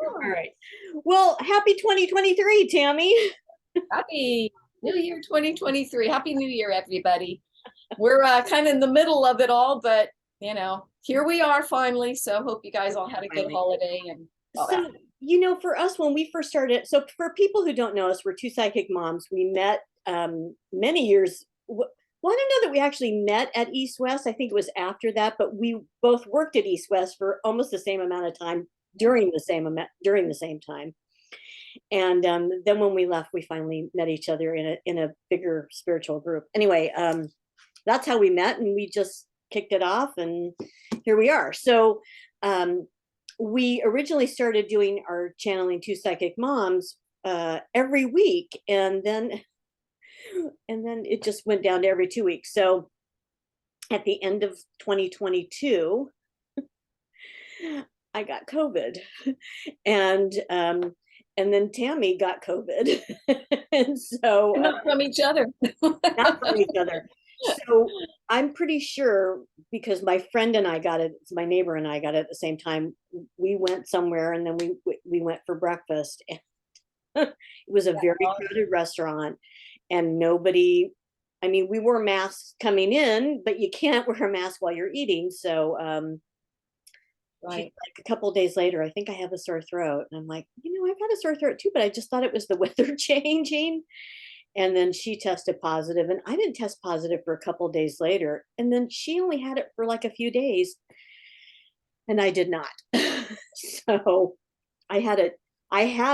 All right. Well, happy 2023, Tammy. Happy New Year 2023. Happy New Year, everybody. We're kind of in the middle of it all, but here we are finally. So hope you guys all had a good Finally. holiday and all that. So, for us, when we first started, so for people who don't know us, we're two psychic moms. We met many years. Well, I don't know that we actually met at East West. I think it was after that, but we both worked at East West for almost the same amount of time during the same time. And then when we left, we finally met each other in a bigger spiritual group. Anyway, that's how we met, and we just kicked it off, and here we are. So we originally started doing our channeling two psychic moms every week, and then it just went down to every 2 weeks. So at the end of 2022, I got COVID, and then Tammy got COVID, and so Not from each other. not from each other. So I'm pretty sure, because my friend and I got it, my neighbor and I got it at the same time. We went somewhere, and then we went for breakfast, and it was a very crowded restaurant, and nobody. I mean, we wore masks coming in, but you can't wear a mask while you're eating. So Right. like a couple of days later, I think I have a sore throat, and I'm like, I've got a sore throat too, but I just thought it was the weather changing. And then she tested positive, and I didn't test positive for a couple of days later. And then she only had it for like a few days, and I did not. So I had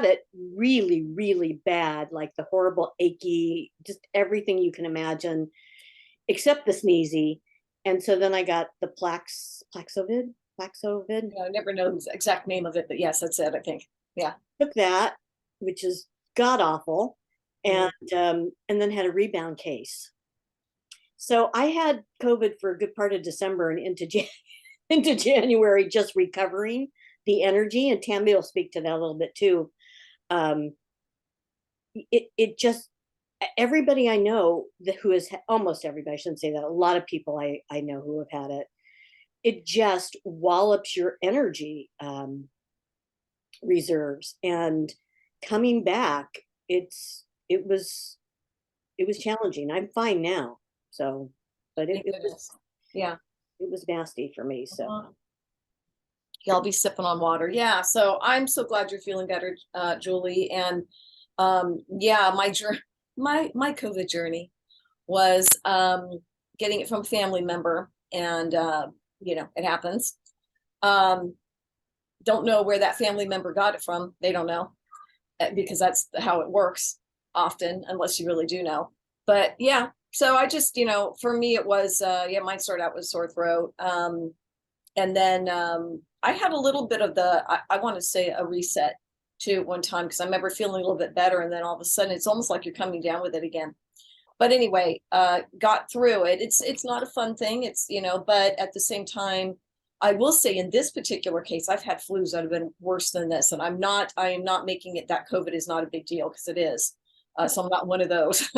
it really, really bad, like the horrible achy, just everything you can imagine, except the sneezy. And so then I got the Plaxovid. I never know the exact name of it, but yes, that's it, I think. Yeah. Took that, which is god awful, and then had a rebound case. So I had COVID for a good part of December and into January, just recovering the energy. And Tammy will speak to that a little bit too. Um, it just, everybody I know who is, almost everybody, I shouldn't say that, a lot of people I know who have had it. It just wallops your energy reserves, and coming back, it was challenging. I'm fine now. So, but Thank goodness. Yeah. it was nasty for me. So Yeah, I'll be sipping on water. Yeah. So I'm so glad you're feeling better, Julie. And yeah, my COVID journey was getting it from a family member, and it happens. Um, don't know where that family member got it from. They don't know, because that's how it works often, unless you really do know. But yeah, so I just, for me, it was, mine started out with sore throat. And then I had a little bit of I want to say a reset too one time, because I remember feeling a little bit better. And then all of a sudden, it's almost like you're coming down with it again. But anyway, got through it. It's not a fun thing. It's, but at the same time, I will say in this particular case, I've had flus that have been worse than this. And I am not making it that COVID is not a big deal, because it is. So I'm not one of those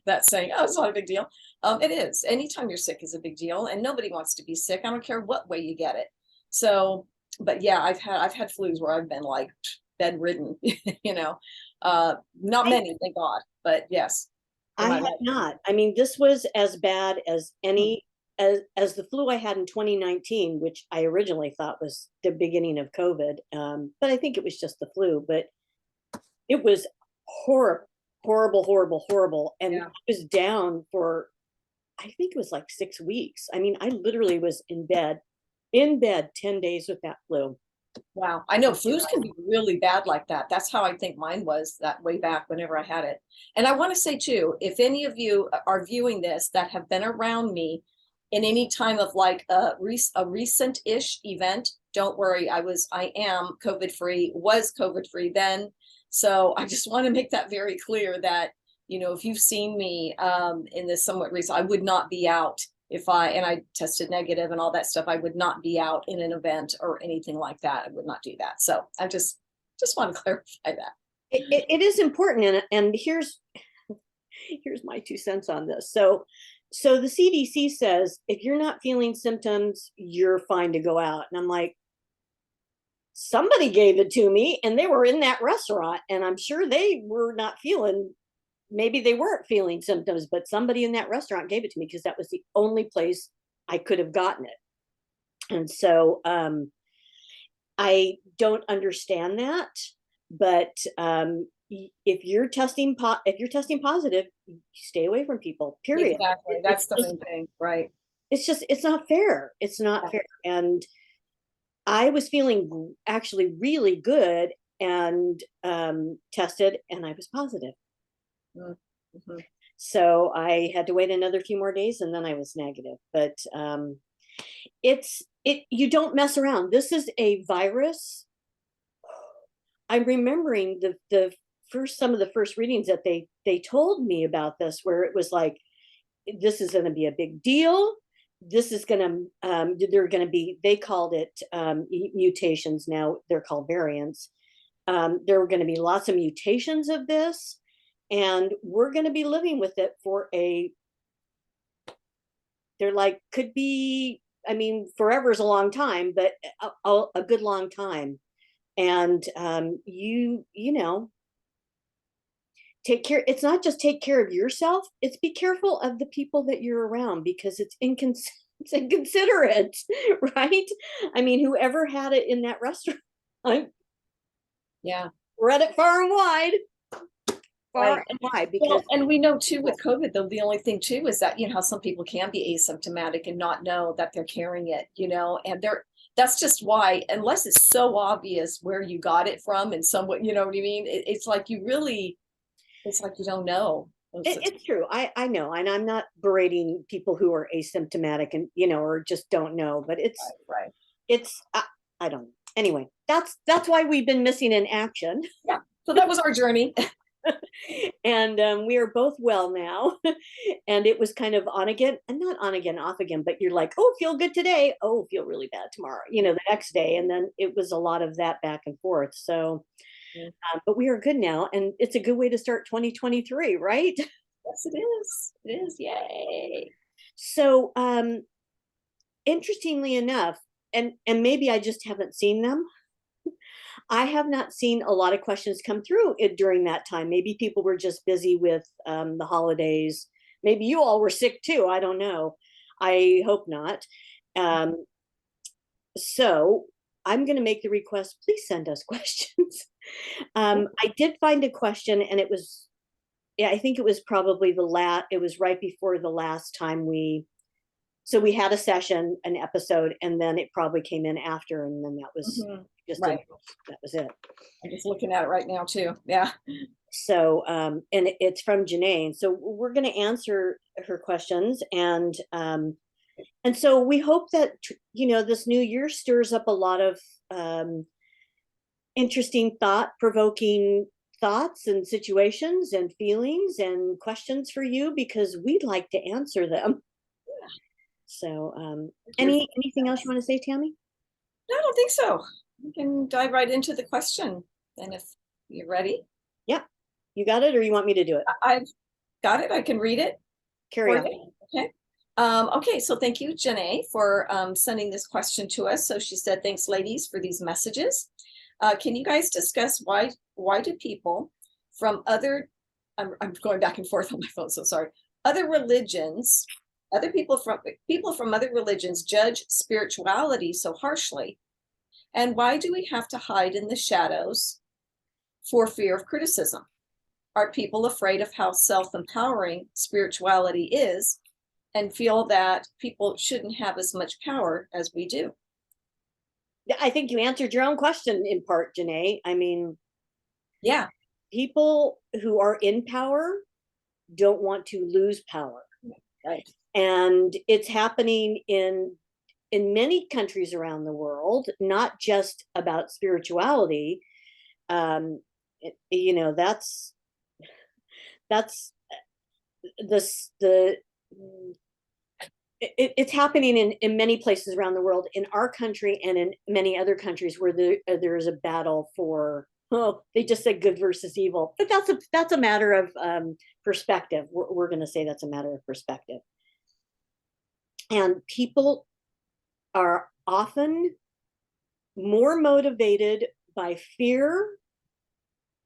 that's saying, oh, it's not a big deal. It is. Anytime you're sick is a big deal, and nobody wants to be sick. I don't care what way you get it. So, but yeah, I've had flus where I've been like bedridden, not many, thank God, but yes. I had not. I mean, this was as bad as any as the flu I had in 2019, which I originally thought was the beginning of COVID. But I think it was just the flu. But it was horrible, horrible, horrible, horrible, and I was down for, I think it was like 6 weeks. I mean, I literally was in bed 10 days with that flu. Wow. I know flus can be really bad like that. That's how I think mine was that way back whenever I had it. And I want to say too, if any of you are viewing this that have been around me in any time of like a recent-ish event, don't worry. I am COVID free, was COVID free then. So I just want to make that very clear that, if you've seen me in this somewhat recent, I would not be out if I tested negative and all that stuff. I would not be out in an event or anything like that. I would not do that. So I just want to clarify that. It is important, and here's my 2 cents on this. So the CDC says if you're not feeling symptoms, you're fine to go out, and I'm like, somebody gave it to me, and they were in that restaurant, and I'm sure they were not feeling, maybe they weren't feeling symptoms, but somebody in that restaurant gave it to me because that was the only place I could have gotten it. And so I don't understand that, but if you're testing positive, stay away from people, period. Exactly. That's the main thing, right? It's not fair. It's not Yeah. fair. And I was feeling actually really good, and tested, and I was positive. Mm-hmm. So I had to wait another few more days, and then I was negative. But you don't mess around. This is a virus. I'm remembering the first, some of the first readings that they told me about this, where it was like, this is going to be a big deal. This is going to, they're going to be, they called it mutations. Now they're called variants. There were going to be lots of mutations of this, and we're going to be living with it for they're like, could be, I mean, forever is a long time, but a good long time. And you know, take care. It's not just take care of yourself, it's be careful of the people that you're around, because it's inconsiderate. Right? I mean, whoever had it in that restaurant, Yeah. read it far and wide, Right. far and wide, because Well, and we know too with COVID, though, the only thing too is that, you know, how some people can be asymptomatic and not know that they're carrying it, you know, and that's just why, unless it's so obvious where you got it from and somewhat, you know what I mean? It's like you really, it's like you don't know. it's true. I know, and I'm not berating people who are asymptomatic and, or just don't know, but Right, right. it's I don't know. Anyway, that's why we've been missing in action. Yeah. So that was our journey. And we are both well now. And it was kind of on again, and not on again, off again, but you're like, oh, feel good today, oh, feel really bad tomorrow, the next day. And then it was a lot of that back and forth. So but we are good now, and it's a good way to start 2023, right? Yes, it is. It is. Yay. So interestingly enough, and maybe I just haven't seen them, I have not seen a lot of questions come through during that time. Maybe people were just busy with the holidays. Maybe you all were sick too. I don't know. I hope not. Um, so I'm going to make the request. Please send us questions. I did find a question, and it was, yeah, I think it was probably it was right before the last time so we had a session, an episode, and then it probably came in after, and then that was just Right. that was it. I'm just looking at it right now too. Yeah. So and it's from Janae. So we're going to answer her questions, and so we hope that this new year stirs up a lot of interesting, thought-provoking thoughts and situations and feelings and questions for you, because we'd like to answer them. So anything else you want to say, Tammy? No, I don't think so. We can dive right into the question. And if you're ready. Yeah. You got it, or you want me to do it? I've got it. I can read it. Carry on. Okay. Okay, so thank you, Janae, for sending this question to us. So she said, thanks, ladies, for these messages. Can you guys discuss why do people from I'm going back and forth on my phone, so sorry. Other religions, people from other religions judge spirituality so harshly? And why do we have to hide in the shadows for fear of criticism? Are people afraid of how self-empowering spirituality is and feel that people shouldn't have as much power as we do? I think you answered your own question in part, Janae. I mean, yeah, people who are in power don't want to lose power. Right. And it's happening in many countries around the world, not just about spirituality. That's it's happening in many places around the world, in our country and in many other countries where there is a battle for, they just said good versus evil, but that's a matter of perspective. We're going to say that's a matter of perspective. And people are often more motivated by fear,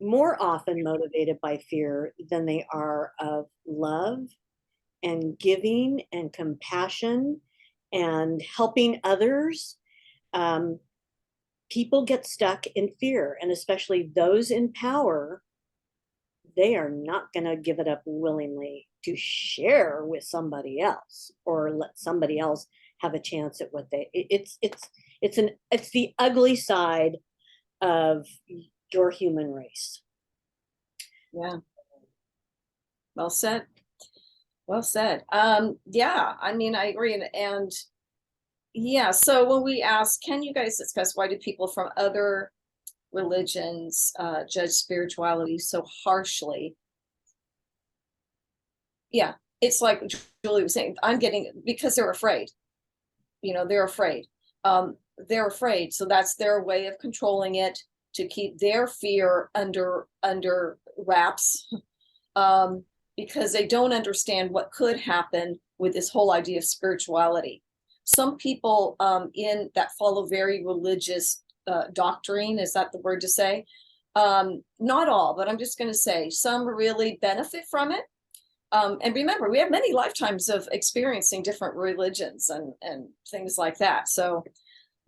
more often motivated by fear than they are of love and giving and compassion and helping others. Um, People get stuck in fear, and especially those in power, they are not going to give it up willingly to share with somebody else or let somebody else have a chance at what it's the ugly side of your human race. Yeah. Well said. Well said. Yeah, I mean, I agree. And yeah, so when we ask, can you guys discuss why do people from other religions judge spirituality so harshly? Yeah, it's like Julie was saying, I'm getting, because they're afraid, they're afraid. They're afraid. So that's their way of controlling it, to keep their fear under wraps. Because they don't understand what could happen with this whole idea of spirituality. Some people in that follow very religious doctrine, is that the word to say? Not all, but I'm just going to say some really benefit from it. And remember, we have many lifetimes of experiencing different religions and things like that. So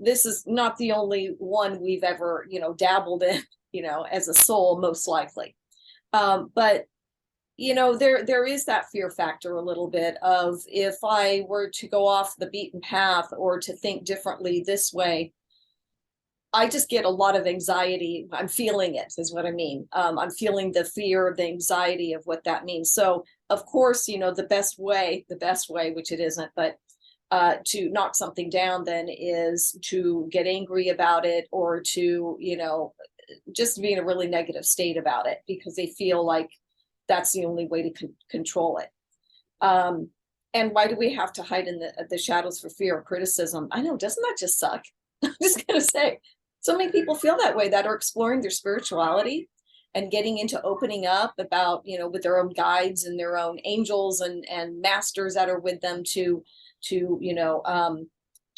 this is not the only one we've ever, dabbled in, as a soul, most likely. But there is that fear factor a little bit of, if I were to go off the beaten path or to think differently this way, I just get a lot of anxiety. I'm feeling it, is what I mean. I'm feeling the fear, the anxiety of what that means. So, of course, the best way, which it isn't, but to knock something down then is to get angry about it, or to, just be in a really negative state about it, because they feel like that's the only way to control it. And why do we have to hide in the shadows for fear of criticism? I know, doesn't that just suck? I'm just going to say, so many people feel that way, that are exploring their spirituality and getting into opening up about, with their own guides and their own angels and masters that are with them to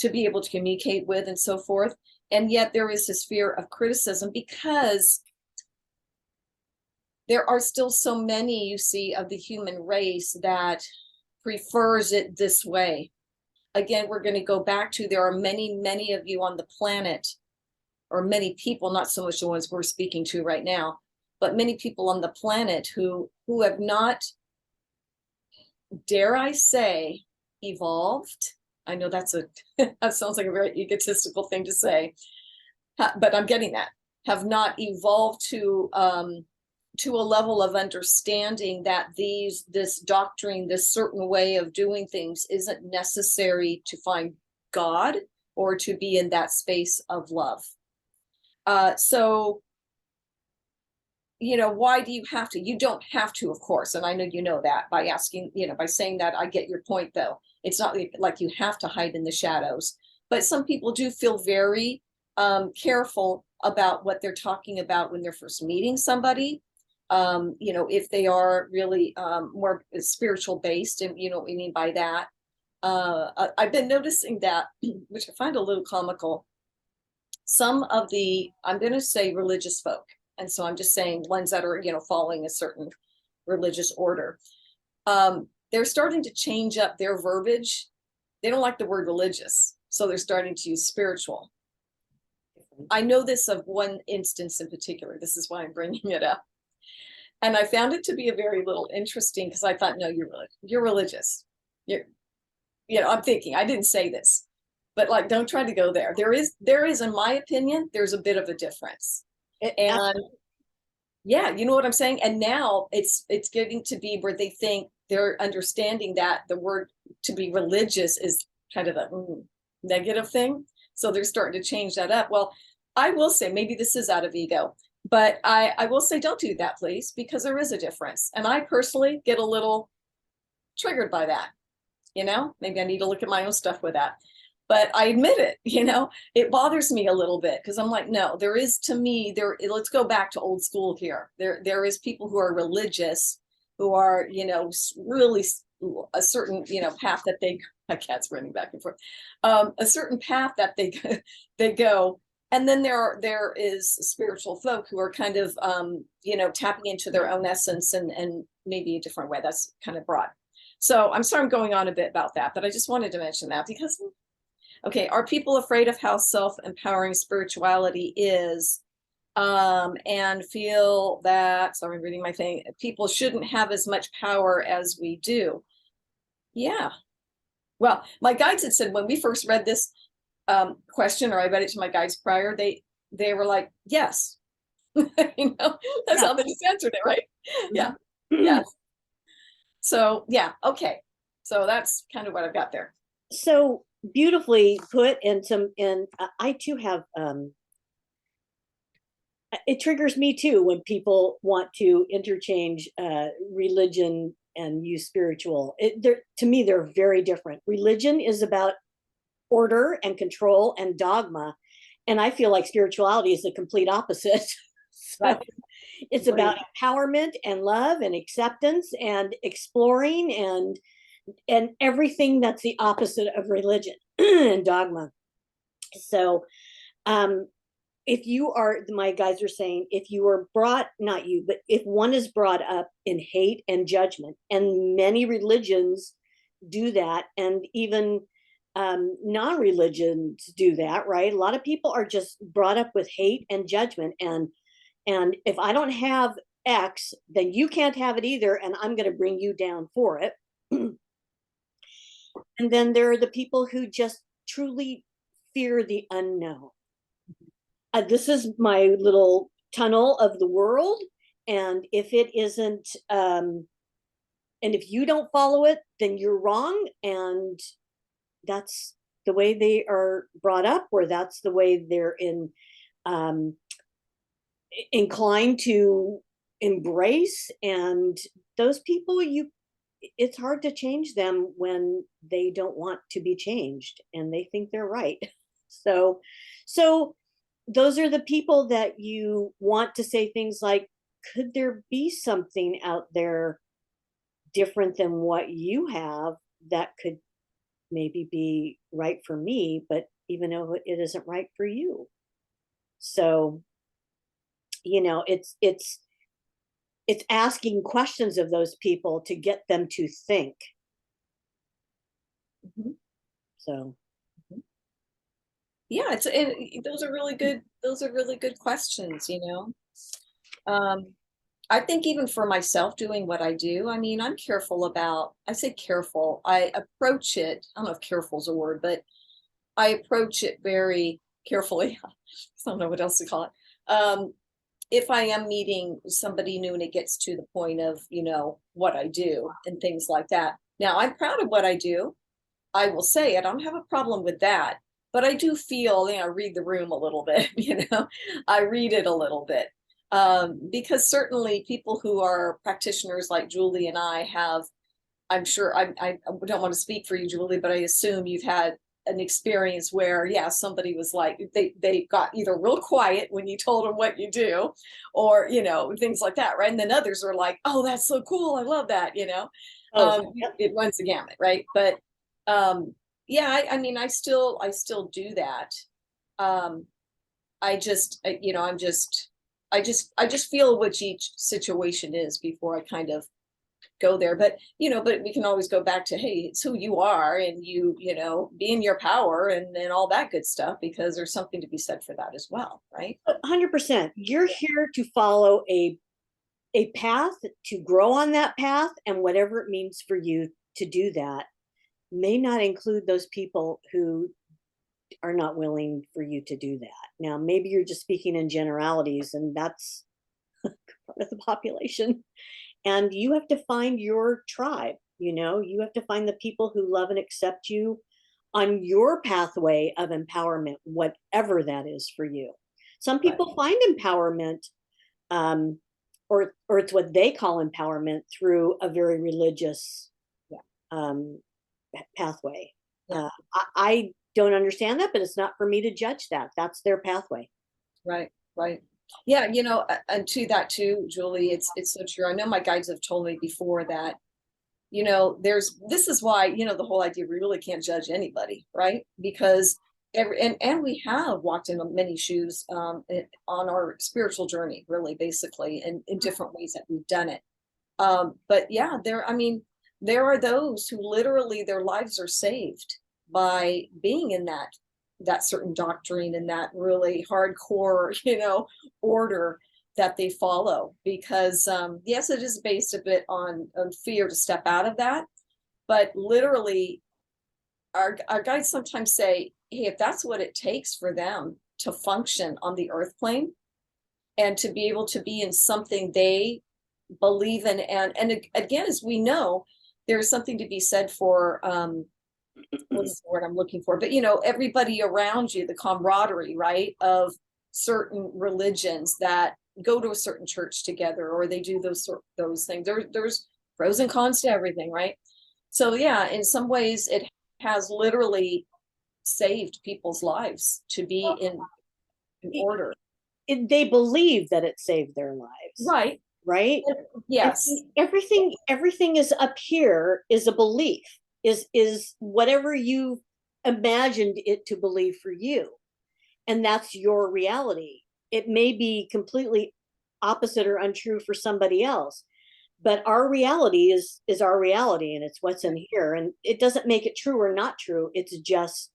be able to communicate with and so forth. And yet there is this fear of criticism, because there are still so many, you see, of the human race that prefers it this way. Again, we're going to go back to, there are many, many of you on the planet, or many people, not so much the ones we're speaking to right now, but many people on the planet who have not, dare I say, evolved. I know that sounds like a very egotistical thing to say, but I'm getting that, have not evolved to a level of understanding that this doctrine, this certain way of doing things, isn't necessary to find God or to be in that space of love. So, why do you have to? You don't have to, of course. And I know you know that by asking, by saying that. I get your point, though. It's not like you have to hide in the shadows. But some people do feel very careful about what they're talking about when they're first meeting somebody. If they are really more spiritual based, and what we mean by that. I've been noticing that, which I find a little comical. Some of the, I'm going to say, religious folk, and so I'm just saying ones that are, following a certain religious order, they're starting to change up their verbiage. They don't like the word religious, so they're starting to use spiritual. I know this of one instance in particular. This is why I'm bringing it up. And I found it to be a very little interesting, because I thought, no, you're religious. I'm thinking, I didn't say this, but like, don't try to go there. There is, in my opinion, there's a bit of a difference. And yeah, you know what I'm saying? And now it's getting to be where they think they're understanding that the word to be religious is kind of a negative thing. So they're starting to change that up. Well, I will say, maybe this is out of ego, but I will say, don't do that, please, because there is a difference. And I personally get a little triggered by that. Maybe I need to look at my own stuff with that. But I admit it, it bothers me a little bit, because I'm like, no, there is, to me, let's go back to old school here. There is people who are religious, who are, really a certain, path that my cat's running back and forth, a certain path that they go, And then there is spiritual folk who are kind of tapping into their own essence and maybe a different way. That's kind of broad. So I'm sorry I'm going on a bit about that, but I just wanted to mention that because, okay, are people afraid of how self-empowering spirituality is, and feel that, sorry, I'm reading my thing, people shouldn't have as much power as we do? Yeah. Well, my guides had said when we first read this question, or I read it to my guides prior, they were like, yes. That's Yeah. how they just answered it, right? Yeah. Mhm. Yeah. So yeah, okay. So that's kind of what I've got there. So beautifully put, and I too have it triggers me too when people want to interchange religion and use spiritual. To me, they're very different. Religion is about order and control and dogma, and I feel like spirituality is the complete opposite. So Right. it's Great. about empowerment and love and acceptance and exploring and everything that's the opposite of religion and dogma. So um if you are, my guys are saying, if you are brought, not you, but if one is brought up in hate and judgment, and many religions do that, and even non-religions do that, right? A lot of people are just brought up with hate and judgment, and if I don't have X, then you can't have it either, and I'm going to bring you down for it. And then there are the people who just truly fear the unknown. This is my little tunnel of the world, and if it isn't and if you don't follow it, then you're wrong, and that's the way they are brought up, or that's the way they're um inclined to embrace. And those people, it's hard to change them when they don't want to be changed and they think they're right. So those are the people that you want to say things like, could there be something out there different than what you have that could maybe be right for me, but even though it isn't right for you? So it's asking questions of those people to get them to think. Mhm. So Yeah, those are really good. Those are really good questions, Um, I think even for myself doing what I do, I mean, I'm careful about, I say careful, I approach it, I don't know if careful is a word, but I approach it very carefully. I don't know what else to call it. If I am meeting somebody new and it gets to the point of, what I do and things like that. Now, I'm proud of what I do. I will say it. I don't have a problem with that. But I do feel, read the room a little bit, I read it a little bit. Because certainly people who are practitioners like Julie and I have, I'm sure, I don't want to speak for you, Julie, but I assume you've had an experience where, yeah, somebody was like, they got either real quiet when you told them what you do, or, things like that, right? And then others are like, oh, that's so cool. I love that. oh yep. It runs the gamut, right? But yeah, I mean, I still do that. Um, I just, I just feel which each situation is before I kind of go there. But we can always go back to, hey, it's who you are, and be in your power, and then all that good stuff, because there's something to be said for that as well, right? 100%. You're here to follow a path, to grow on that path, and whatever it means for you to do that may not include those people who are not willing for you to do that. Now, maybe you're just speaking in generalities, and that's part of the population. And you have to find your tribe. You have to find the people who love and accept you on your pathway of empowerment, whatever that is for you. Some Right. people find empowerment, um, or it's what they call empowerment, through a very religious Yeah. um, pathway. Yeah. I don't understand that, but it's not for me to judge that. That's their pathway. Right. Right. Yeah. And to that too, Julie, it's so true. I know my guides have told me before that, this is why, the whole idea, we really can't judge anybody, right? Because And we have walked in many shoes on our spiritual journey, really, basically, in different ways that we've done it. But yeah, I mean, there are those who literally their lives are saved by being in that certain doctrine and that really hardcore, order that they follow. Because yes, it is based a bit on fear to step out of that, but literally, our guides sometimes say, hey, if that's what it takes for them to function on the earth plane and to be able to be in something they believe in, and again, as we know, there's something to be said for what's the word I'm looking for, but everybody around you, the camaraderie, right, of certain religions that go to a certain church together, or they do those things. There's pros and cons to everything, right? So yeah, in some ways it has literally saved people's lives to be in order. They believe that it saved their lives, Right. right? Yes. Everything is up here is a belief, is whatever you imagined it to believe for you, and that's your reality. It may be completely opposite or untrue for somebody else, but our reality is our reality, and it's what's in here, and it doesn't make it true or not true. It's just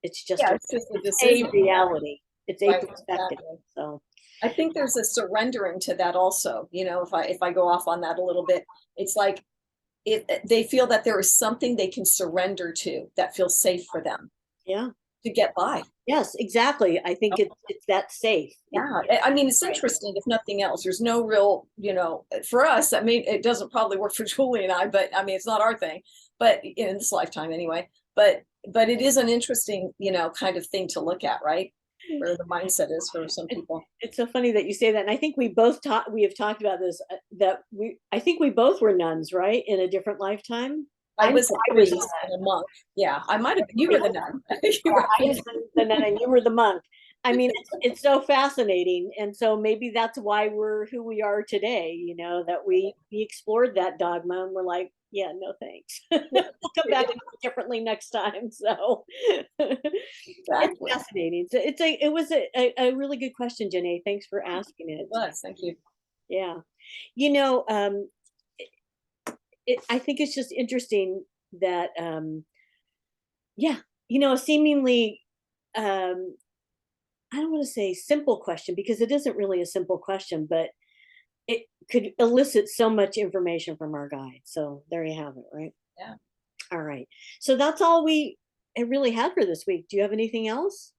Yeah, a, it's just a a decision. reality. It's a Right, perspective. exactly. So I think there's a surrendering to that also. If I go off on that a little bit, it's like they feel that there is something they can surrender to that feels safe for them yeah. to get by. Yes, exactly. I think it's that safe. Yeah, I mean, it's interesting if nothing else. There's no real, for us. I mean, it doesn't probably work for Julie and I, but I mean, it's not our thing. But in this lifetime, anyway. But it is an interesting, kind of thing to look at, right? Where the mindset is for some people. It's so funny that you say that, and I think we have talked about this, that I think we both were nuns, right, in a different lifetime. I was a I was priest and a monk. Yeah, I might have. You were the nun. You were, I was the nun and you were the monk. I mean, it's so fascinating, and so maybe that's why we're who we are today. That we explored that dogma, and we're like, yeah, no thanks. We'll come back and do it differently next time. So it's exactly. fascinating. So it was a really good question, Janae. Thanks for asking It it. was. Thank you. Yeah. You know, I think it's just interesting that, yeah, a seemingly, I don't want to say simple question, because it isn't really a simple question, but it could elicit so much information from our guide. So there you have it, right? Yeah. All right. So that's all we really had for this week. Do you have anything else?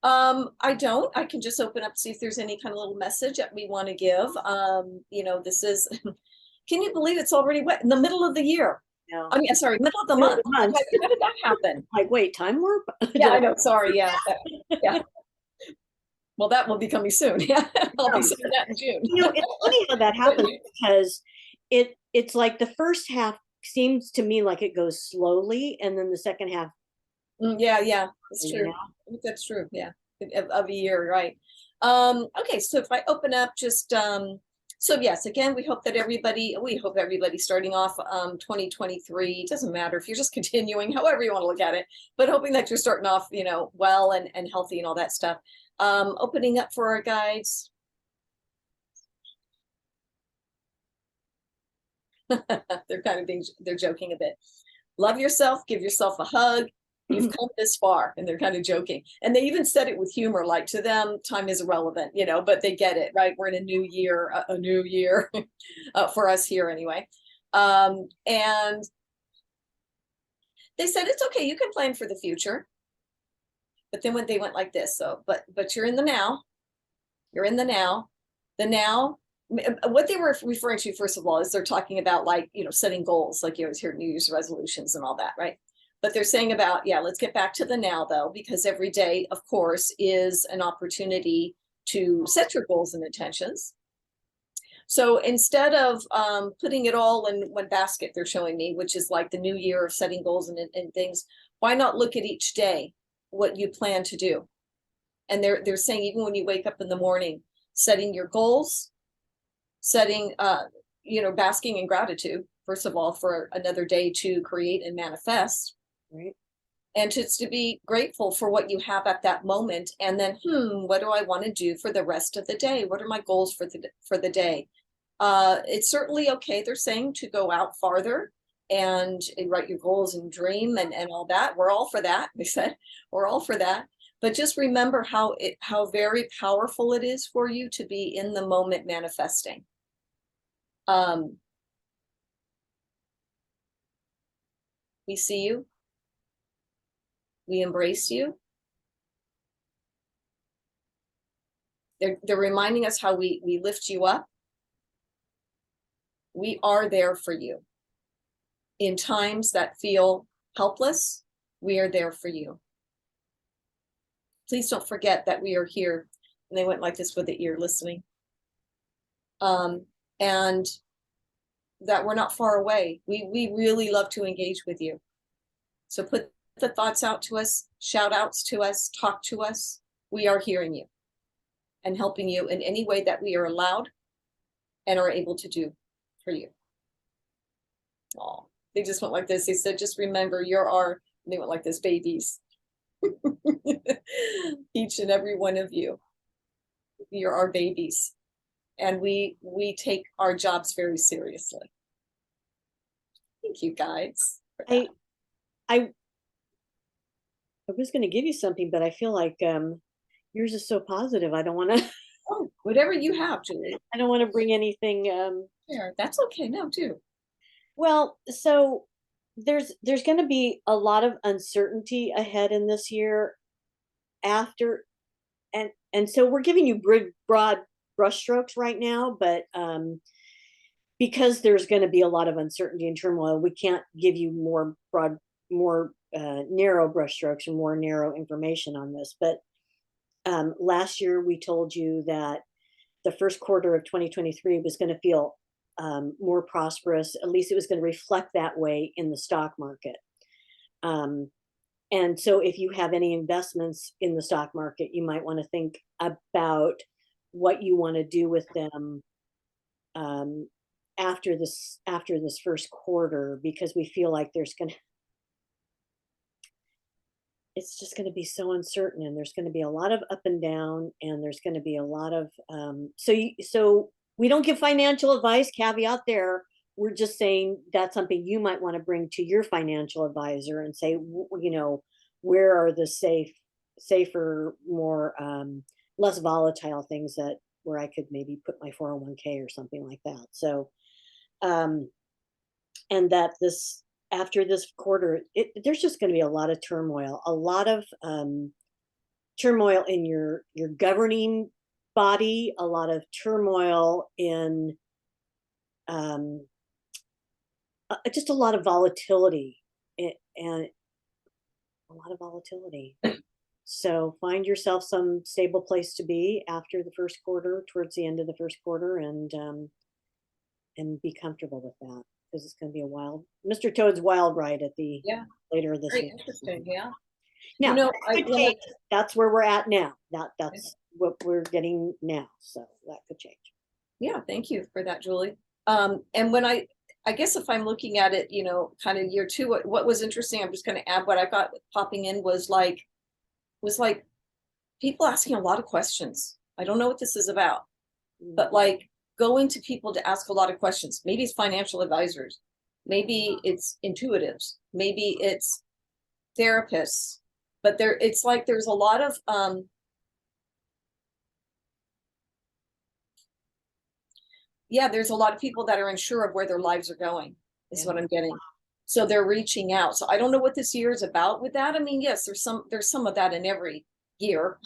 I don't. I can just open up, see if there's any kind of little message that we want to give. This is, can you believe it's already wet in the middle of the year? No. I mean, sorry, middle of the Middle of month. the month. How did that happen? Like, wait, time warp? Yeah, I know. Sorry. Yeah. Yeah. Well, that will be coming soon. Yeah. I'll be saying that in June. It's funny how that happens, because it's like the first half seems to me like it goes slowly, and then the second half, Yeah, yeah, that's you true. know? I think that's true. Yeah, of a year, right? Okay, so if I open up just so yes, again, we hope everybody starting off 2023, it doesn't matter if you're just continuing, however you want to look at it, but hoping that you're starting off, well and healthy and all that stuff. Opening up for our guides. They're joking a bit. Love yourself, give yourself a hug. You've come this far, and they're kind of joking. And they even said it with humor, like to them, time is irrelevant, but they get it, right? We're in a new year, a new year for us here anyway. And they said, it's okay, you can plan for the future. But then when they went like this, so, but you're in the now, you're in the now, what they were referring to, first of all, is they're talking about, like, setting goals, like you always hear New Year's resolutions and all that, right? But they're saying about, yeah, let's get back to the now, though, because every day, of course, is an opportunity to set your goals and intentions. So instead of putting it all in one basket, they're showing me, which is like the new year of setting goals and things, why not look at each day what you plan to do? And they're saying, even when you wake up in the morning, setting your goals, setting, basking in gratitude, first of all, for another day to create and manifest. Right. and just to be grateful for what you have at that moment. And then, what do I want to do for the rest of the day? What are my goals for the day? It's certainly okay, they're saying, to go out farther and write your goals and dream and all that. We're all for that. They said we're all for that. But just remember how very powerful it is for you to be in the moment manifesting. We see you. We embrace you. They're reminding us how we lift you up. We are there for you. In times that feel helpless, we are there for you. Please don't forget that we are here. And they went like this with the ear, listening. And that we're not far away. We really love to engage with you. So put the thoughts out to us, shout outs to us, talk to us. We are hearing you and helping you in any way that we are allowed and are able to do for you. Oh, they just went like this. They said, just remember, you're our, they went like this, babies. Each and every one of you. You're our babies. And we take our jobs very seriously. Thank you, guys. I was going to give you something, but I feel like yours is so positive. I don't want to. Oh, whatever you have, Julie. I don't want to bring anything. Yeah, that's okay now too. Well, so there's going to be a lot of uncertainty ahead in this year. After, and so we're giving you broad brushstrokes right now, but because there's going to be a lot of uncertainty and turmoil, we can't give you more narrow brushstrokes and more narrow information on this. But last year we told you that the first quarter of 2023 was going to feel more prosperous. At least it was going to reflect that way in the stock market. And so if you have any investments in the stock market, you might want to think about what you want to do with them after this first quarter, because we feel like it's just going to be so uncertain, and there's going to be a lot of up and down, and there's going to be a lot of so we don't give financial advice, caveat there. We're just saying that's something you might want to bring to your financial advisor and say, where are the safer, more less volatile things where I could maybe put my 401k or something like that. So and that after this quarter, there's just going to be a lot of turmoil, turmoil in your governing body, a lot of turmoil in just a lot of volatility and a lot of volatility. So find yourself some stable place to be after the first quarter, towards the end of the first quarter, and be comfortable with that, because it's going to be a wild, Mr. Toad's wild ride at the later this Very year. interesting. Yeah. Now, that's where we're at now. That's what we're getting now. So that could change. Yeah. Thank you for that, Julie. And when I guess if I'm looking at it, kind of year two, what was interesting, I'm just going to add what I got popping in was like people asking a lot of questions. I don't know what this is about, but like going to people to ask a lot of questions. Maybe it's financial advisors, maybe it's intuitives, maybe it's therapists, but it's like there's a lot of there's a lot of people that are unsure of where their lives are going, is what I'm getting. So they're reaching out. So I don't know what this year is about with that. I mean, yes, there's some of that in every year,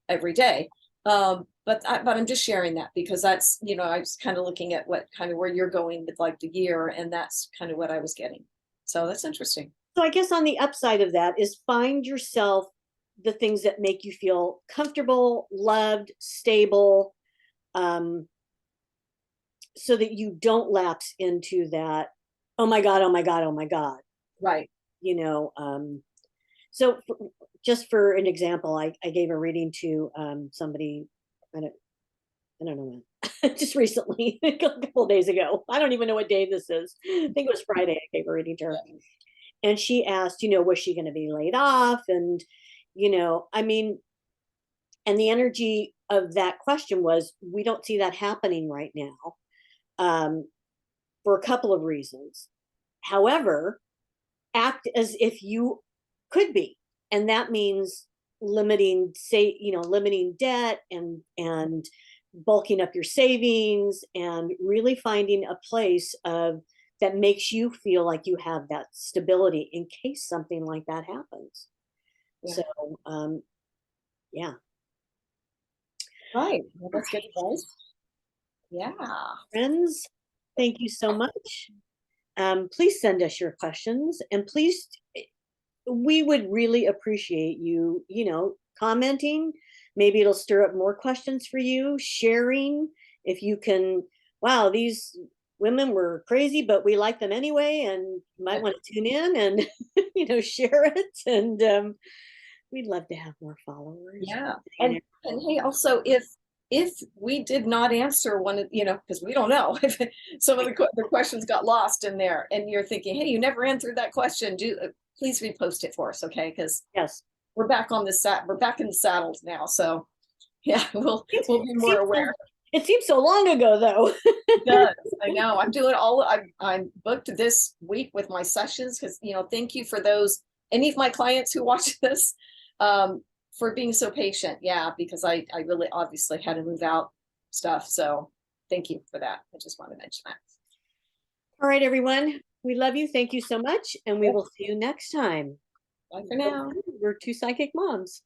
every day. But I'm just sharing that because that's, I was kind of looking at what kind of where you're going with like the year, and that's kind of what I was getting. So that's interesting. So I guess on the upside of that is find yourself the things that make you feel comfortable, loved, stable, so that you don't lapse into that, oh my God, oh my God, oh my God. Right. So just for an example, I gave a reading to somebody, I don't know when, just recently, a couple of days ago. I don't even know what day this is. I think it was Friday. I gave a reading to her. And she asked, was she going to be laid off? And, I mean, and the energy of that question was, we don't see that happening right now, for a couple of reasons. However, act as if you could be. And that means limiting debt, and bulking up your savings, and really finding a place of that makes you feel like you have that stability in case something like that happens. Yeah. So, yeah. Right. Well, that's good advice. Yeah. Friends, thank you so much. Please send us your questions, and please, we would really appreciate you, commenting. Maybe it'll stir up more questions for you, sharing. If you can, wow, these women were crazy, but we like them anyway, and you might want to tune in and, share it. And we'd love to have more followers. Yeah. And hey, also, if we did not answer one of, because we don't know if some of the questions got lost in there, and you're thinking, hey, you never answered that question, please repost it for us, okay? Because Yes, we're back on the we're back in the saddles now, so yeah, we'll be more aware. It seems so long ago, though. It does. I know. I'm doing I'm booked this week with my sessions, because thank you for those, any of my clients who watch this, for being so patient. Yeah, because I really obviously had to move out stuff. So thank you for that. I just want to mention that. All right, everyone. We love you. Thank you so much. And we will see you next time. Bye for now. We're two psychic moms.